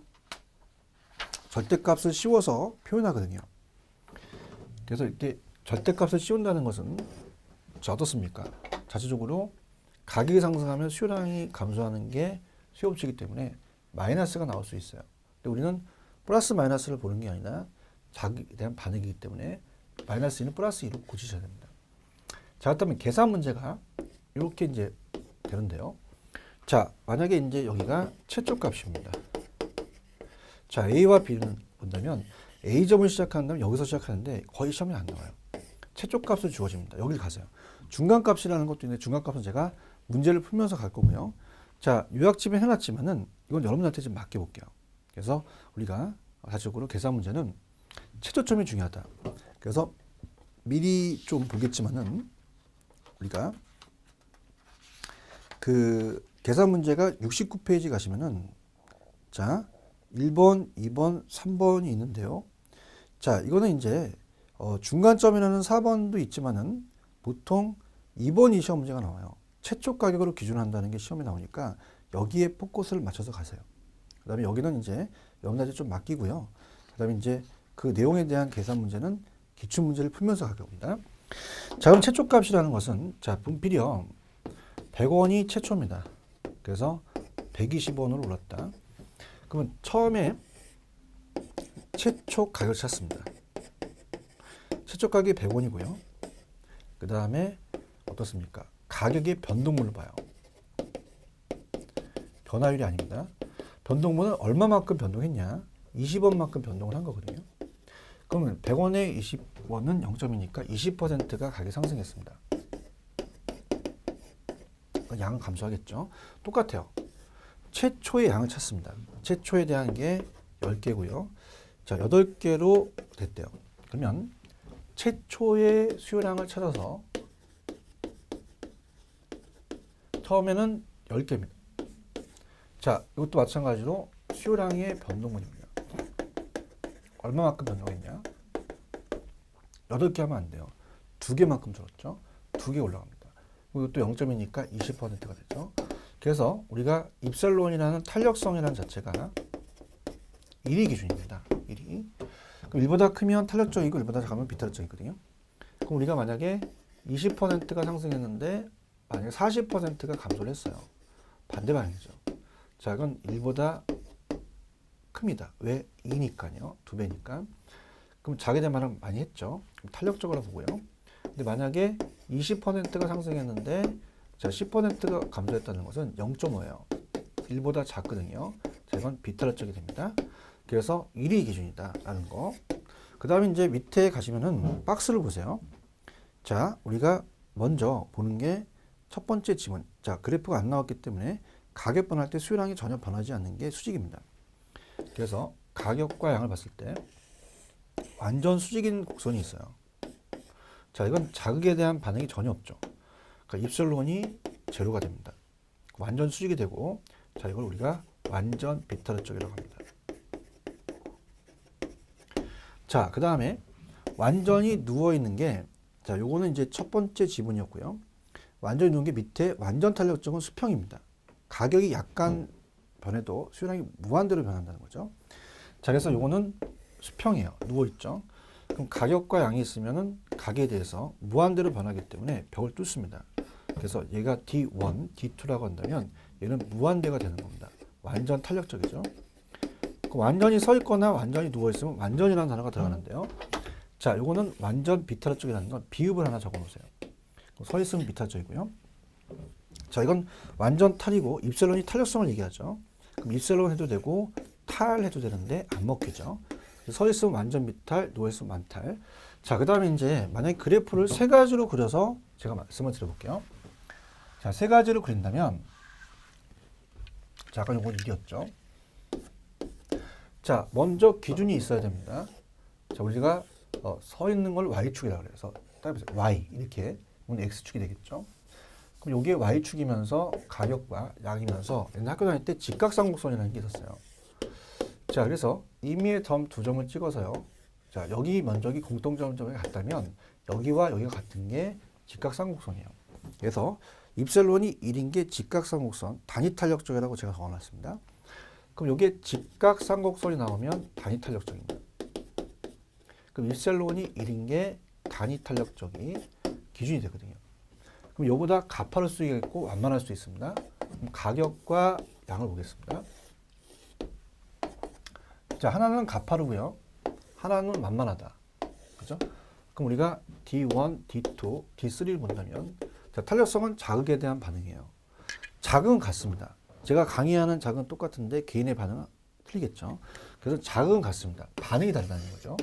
절대값을 씌워서 표현하거든요. 그래서 이때 절대값을 씌운다는 것은, 자, 어떻습니까? 자체적으로 가격이 상승하면 수요량이 감소하는 게 수요업체이기 때문에 마이너스가 나올 수 있어요. 근데 우리는 플러스 마이너스를 보는 게 아니라 자극에 대한 반응이기 때문에 마이너스 2는 플러스 2로 고치셔야 됩니다. 자, 그렇다면 계산 문제가 이렇게 이제 되는데요. 자, 만약에 이제 여기가 최초값입니다. 자, A와 B는 본다면 A점을 시작한다면 여기서 시작하는데 거의 시험에 안 나와요. 최초값을 주어집니다. 여길 가세요. 중간값이라는 것도 있는데 중간값은 제가 문제를 풀면서 갈 거고요. 자, 요약집에 해놨지만은 이건 여러분한테 좀 맡겨볼게요. 그래서 우리가 다시적으로 계산 문제는 최저점이 중요하다. 그래서 미리 좀 보겠지만은 우리가 그 계산 문제가 69페이지 가시면은 자, 1번, 2번, 3번이 있는데요. 자, 이거는 이제 중간점이라는 4번도 있지만은 보통 2번이 시험 문제가 나와요. 최초 가격으로 기준한다는 게 시험에 나오니까 여기에 포커스를 맞춰서 가세요. 그 다음에 여기는 이제 여러분들한테 좀 맡기고요. 그 다음에 이제 그 내용에 대한 계산 문제는 기출문제를 풀면서 가게 옵니다. 자, 그럼 최초값이라는 것은 자, 분필이요. 100원이 최초입니다. 그래서 120원으로 올랐다. 그러면 처음에 최초 가격을 찾습니다. 최초 가격이 100원이고요. 그 다음에 어떻습니까? 가격의 변동물을 봐요. 변화율이 아닙니다. 변동물은 얼마만큼 변동했냐? 20원만큼 변동을 한 거거든요. 그러면 100원에 20원은 0점이니까 20%가 가격이 상승했습니다. 양은 감소하겠죠. 똑같아요. 최초의 양을 찾습니다. 최초에 대한 게 10개고요. 자, 8개로 됐대요. 그러면 최초의 수요량을 찾아서 처음에는 10개입니다. 자, 이것도 마찬가지로 수요량의 변동물입니다. 얼마만큼 변동했냐? 8개 하면 안 돼요. 2개만큼 줄었죠. 2개 올라갑니다. 그리고 또 0점이니까 20%가 되죠. 그래서 우리가 입설론이라는 탄력성이라는 자체가 1이 기준입니다. 1이. 그럼 1보다 크면 탄력적이고 1보다 작으면 비탄력적이거든요. 그럼 우리가 만약에 20%가 상승했는데 만약에 40%가 감소를 했어요. 반대 방향이죠. 자, 이건 1보다 큽니다. 왜? 2니까요. 2배니까. 그럼 자기에 대한 말은 많이 했죠. 그럼 탄력적으로 보고요. 근데 만약에 20%가 상승했는데 자, 10%가 감소했다는 것은 0.5예요. 1보다 작거든요. 자, 이건 비탄력적이 됩니다. 그래서 1이 기준이다 라는 거. 그 다음에 이제 밑에 가시면은 박스를 보세요. 자, 우리가 먼저 보는 게 첫 번째 지문. 자, 그래프가 안 나왔기 때문에 가격 변할 때 수요량이 전혀 변하지 않는 게 수직입니다. 그래서 가격과 양을 봤을 때 완전 수직인 곡선이 있어요. 자, 이건 자극에 대한 반응이 전혀 없죠. 그러니까 입설론이 제로가 됩니다. 완전 수직이 되고, 자, 이걸 우리가 완전 비탄력적이라고 합니다. 자, 그 다음에 완전히 누워 있는 게, 자, 요거는 이제 첫 번째 지문이었고요. 완전히 누운 게 밑에 완전 탄력적은 수평입니다. 가격이 약간 변해도 수요량이 무한대로 변한다는 거죠. 자, 그래서 요거는 수평이에요. 누워 있죠. 그럼 가격과 양이 있으면은 가격에 대해서 무한대로 변하기 때문에 벽을 뚫습니다. 그래서 얘가 D1, D2라고 한다면 얘는 무한대가 되는 겁니다. 완전 탄력적이죠. 완전히 서 있거나 완전히 누워 있으면 완전이라는 단어가 들어가는데요. 자, 요거는 완전 비탄력적이라는 건 비읍을 하나 적어 놓으세요. 서 있으면 비탄력적이고요. 자, 이건 완전 탈이고 입설론이 탄력성을 얘기하죠. 그럼 입설론 해도 되고 탈 해도 되는데 안 먹히죠. 서 있으면 완전 비탈, 누워 있으면 완탈. 자, 그 다음에 이제 만약에 그래프를 세 가지로 그려서 제가 말씀을 드려볼게요. 자, 세 가지로 그린다면, 자, 아까 요건 1이었죠. 자, 먼저 기준이 있어야 됩니다. 자, 우리가 서 있는 걸 Y축이라고 그래서 따라해보세요. Y 이렇게 오늘 X축이 되겠죠. 그럼 이게 Y축이면서 가격과 양이면서 옛날 학교 다닐 때 직각삼각선이라는 게 있었어요. 자, 그래서 임의의 점 두 점을 찍어서요. 자, 여기 면적이 공통점점에 같다면 여기와 여기가 같은 게 직각삼각선이에요. 그래서 입셀론이 1인 게 직각삼각선 단위 탄력적이라고 제가 적어놨습니다. 그럼 이게 직각삼각선이 나오면 단위 탄력적입니다. 그럼 입셀론이 1인 게 단위 탄력적이 기준이 되거든요. 그럼 이거보다 가파를 수 있고 완만할 수 있습니다. 그럼 가격과 양을 보겠습니다. 자, 하나는 가파르고요. 하나는 완만하다. 그죠? 그럼 우리가 D1, D2, D3를 본다면 자, 탄력성은 자극에 대한 반응이에요. 자극은 같습니다. 제가 강의하는 자극은 똑같은데 개인의 반응은 틀리겠죠. 그래서 자극은 같습니다. 반응이 다르다는 거죠.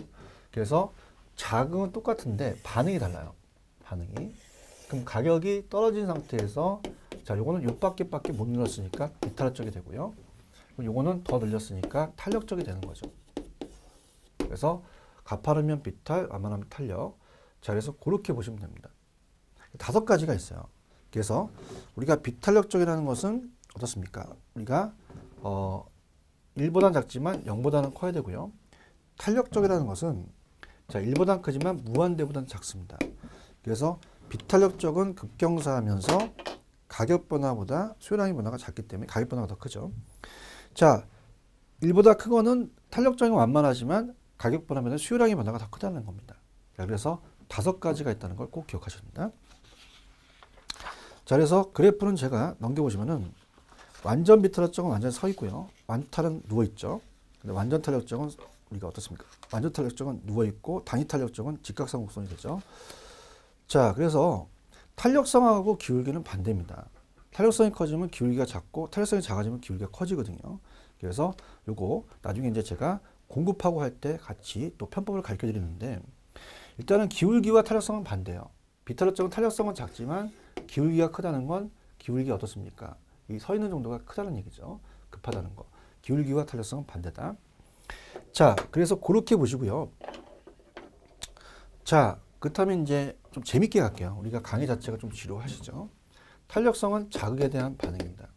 그래서 자극은 똑같은데 반응이 달라요. 반응이. 그럼 가격이 떨어진 상태에서 자, 요거는 요밖에 못 늘었으니까 비탄력적이 되고요. 요거는 더 늘렸으니까 탄력적이 되는 거죠. 그래서 가파르면 비탈, 완만하면 탄력. 자, 그래서 그렇게 보시면 됩니다. 5가지가 있어요. 그래서 우리가 비탄력적이라는 것은 어떻습니까? 우리가 1보다는 작지만 0보다는 커야 되고요. 탄력적이라는 것은 자 1보다는 크지만 무한대보다는 작습니다. 그래서 비탄력적은 급경사하면서 가격 변화보다 수요량의 변화가 작기 때문에 가격 변화가 더 크죠. 자 1보다 큰 거는 탄력적인 완만하지만 가격 변화보다 수요량의 변화가 더 크다는 겁니다. 자, 그래서 5가지가 있다는 걸 꼭 기억하셔야 됩니다. 자, 그래서 그래프는 제가 넘겨보시면은 완전 비탄력적은 완전히 서 있고요. 완탈은 누워 있죠. 근데 완전 탄력적은 우리가 어떻습니까? 완전 탄력적은 누워 있고 단위 탄력적은 직각상 곡선이 되죠. 자, 그래서 탄력성하고 기울기는 반대입니다. 탄력성이 커지면 기울기가 작고 탄력성이 작아지면 기울기가 커지거든요. 그래서 요거 나중에 이제 제가 공급하고 할 때 같이 또 편법을 가르쳐 드리는데 일단은 기울기와 탄력성은 반대예요. 비탄력적은 탄력성은 작지만 기울기가 크다는 건 기울기가 어떻습니까? 이 서 있는 정도가 크다는 얘기죠. 급하다는 거. 기울기와 탄력성은 반대다. 자, 그래서 그렇게 보시고요. 자, 그렇다면 이제 좀 재밌게 갈게요. 우리가 강의 자체가 좀 지루하시죠? 탄력성은 자극에 대한 반응입니다.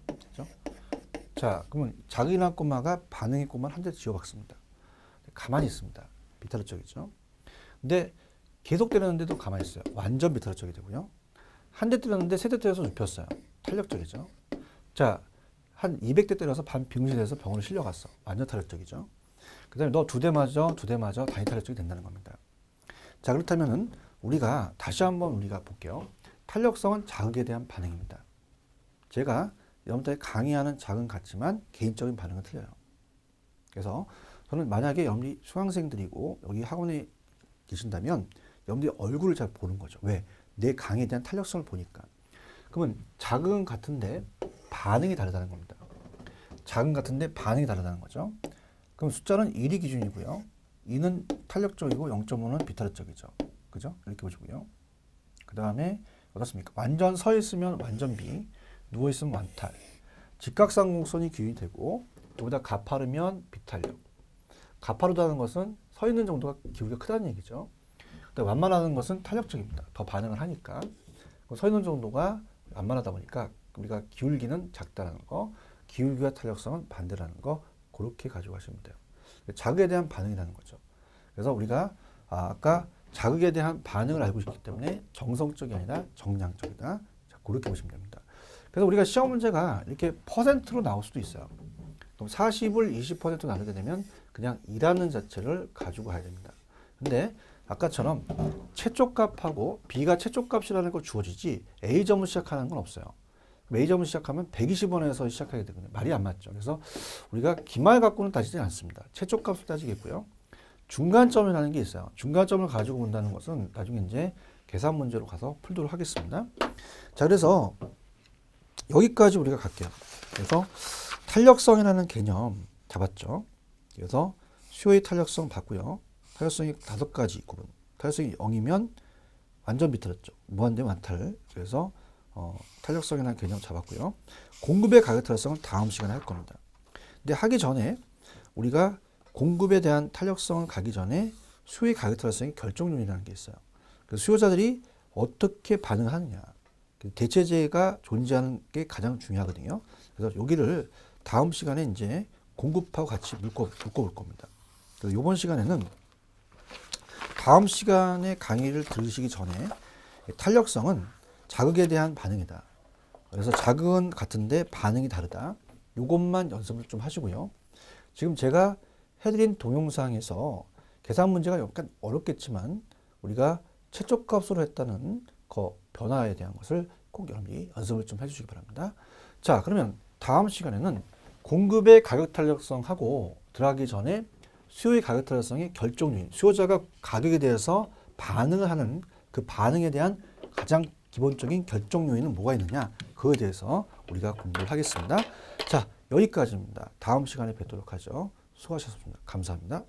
그렇죠? 자, 그러면 자극이라는 꼬마가 반응의 꼬마를 한 대 지워박습니다. 가만히 있습니다. 비탄력적이죠. 근데 계속 때렸는데도 가만히 있어요. 완전 비탄력적이 되고요. 한 대 때렸는데 세 대 때려서 눕혔어요. 탄력적이죠. 자, 한 200대 때려서 반 병실에서 병원에 실려갔어. 완전 탄력적이죠. 그 다음에 너 2대 맞아 단위 탄력적이 된다는 겁니다. 자, 그렇다면은 우리가 다시 한번 우리가 볼게요. 탄력성은 자극에 대한 반응입니다. 제가 여러분들이 강의하는 자극은 같지만 개인적인 반응은 틀려요. 그래서 저는 만약에 여러분이 수강생들이고 여기 학원에 계신다면 여러분들이 얼굴을 잘 보는 거죠. 왜? 내 강의에 대한 탄력성을 보니까. 그러면 자극은 같은데 반응이 다르다는 겁니다. 자극은 같은데 반응이 다르다는 거죠. 그럼 숫자는 1이 기준이고요. 2는 탄력적이고 0.5는 비탄력적이죠. 그죠? 이렇게 보시고요. 그 다음에 어떻습니까? 완전 서 있으면 완전 비, 누워 있으면 완탈. 직각상공선이 기준이 되고 여기다 가파르면 비탄력. 가파르다는 것은 서 있는 정도가 기울기가 크다는 얘기죠. 근데 완만하는 것은 탄력적입니다. 더 반응을 하니까. 서 있는 정도가 완만하다 보니까 우리가 기울기는 작다는 거, 기울기와 탄력성은 반대라는 거 그렇게 가지고 가시면 돼요. 자극에 대한 반응이라는 거죠. 그래서 우리가 아까 자극에 대한 반응을 알고 있기 때문에 정성적이 아니라 정량적이다. 자, 그렇게 보시면 됩니다. 그래서 우리가 시험 문제가 이렇게 퍼센트로 나올 수도 있어요. 그럼 40을 20% 나누게 되면 그냥 2라는 자체를 가지고 가야 됩니다. 근데 아까처럼 최초값하고 B가 최초값이라는 거 주어지지 A점을 시작하는 건 없어요. A점을 시작하면 120원에서 시작하게 되거든요. 말이 안 맞죠. 그래서 우리가 기말 갖고는 따지지 않습니다. 최초값을 따지겠고요. 중간점이라는 게 있어요. 중간점을 가지고 본다는 것은 나중에 이제 계산 문제로 가서 풀도록 하겠습니다. 자, 그래서 여기까지 우리가 갈게요. 그래서 탄력성이라는 개념 잡았죠. 그래서 수요의 탄력성 봤고요. 탄력성이 5가지 구분. 탄력성이 0이면 완전 비탄력적, 무한대 완탈. 그래서 탄력성이라는 개념 잡았고요. 공급의 가격 탄력성은 다음 시간에 할 겁니다. 근데 하기 전에 우리가 공급에 대한 탄력성을 가기 전에 수요의 가격 탄력성이 결정요인이라는 게 있어요. 그래서 수요자들이 어떻게 반응하느냐. 대체재가 존재하는 게 가장 중요하거든요. 그래서 여기를 다음 시간에 이제 공급하고 같이 묶어볼 겁니다. 그래서 이번 시간에는 다음 시간에 강의를 들으시기 전에 탄력성은 자극에 대한 반응이다. 그래서 자극은 같은데 반응이 다르다. 이것만 연습을 좀 하시고요. 지금 제가 해드린 동영상에서 계산 문제가 약간 어렵겠지만 우리가 최초값으로 했다는 그 변화에 대한 것을 꼭 여러분이 연습을 좀 해주시기 바랍니다. 자, 그러면 다음 시간에는 공급의 가격 탄력성하고 들어가기 전에 수요의 가격 탄력성의 결정요인, 수요자가 가격에 대해서 반응을 하는 그 반응에 대한 가장 기본적인 결정 요인은 뭐가 있느냐, 그거에 대해서 우리가 공부를 하겠습니다. 자, 여기까지입니다. 다음 시간에 뵙도록 하죠. 수고하셨습니다. 감사합니다.